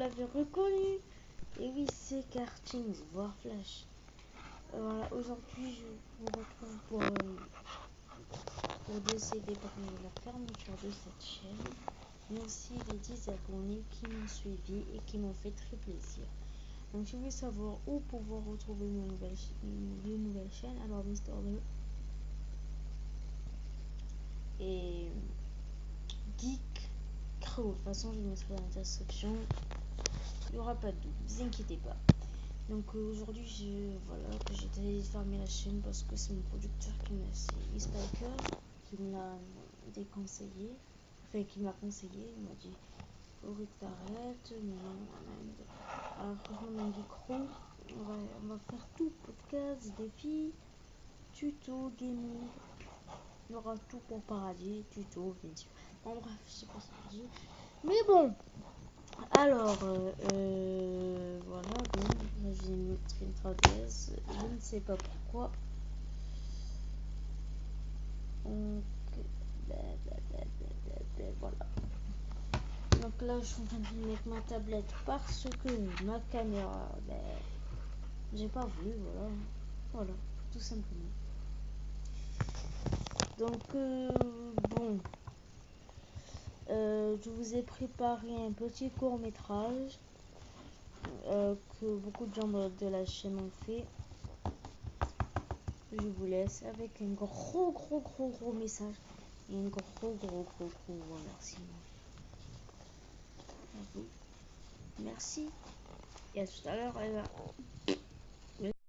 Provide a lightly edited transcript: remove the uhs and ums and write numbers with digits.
l'avez reconnu. Et oui, c'est Kartings, voire Flash. Voilà, aujourd'hui je vous retrouve pour décider par la fermeture de cette chaîne. Merci les 10 abonnés qui m'ont suivi et qui m'ont fait très plaisir. Donc je veux savoir où pouvoir retrouver mes nouvelles chaînes. Alors Mister Le et Geek Crow. De toute façon je mettrai dans la description. Il n'y aura pas de doute, ne vous inquiétez pas. Donc aujourd'hui voilà que j'ai téléchargé la chaîne parce que c'est mon producteur qui m'a, c'est Spiker qui me l'a déconseillé, enfin qui m'a conseillé, il m'a dit faut que t'arrêtes, alors franchement dans Geekro on va faire tout, podcast, défis, tuto, gaming, il y aura tout pour paradis, tuto, bien sûr. Bon bref, je sais pas ce que je dis, mais bon. Alors, voilà, donc j'ai une tristesse, je ne sais pas pourquoi. Donc, voilà. Donc là, je suis en train de filmer avec ma tablette parce que ma caméra, j'ai pas vu, voilà. Voilà, tout simplement. Donc, bon. Je vous ai préparé un petit court-métrage que beaucoup de gens de la chaîne ont fait. Je vous laisse avec un gros message et un gros remerciement à vous. Merci et à tout à l'heure.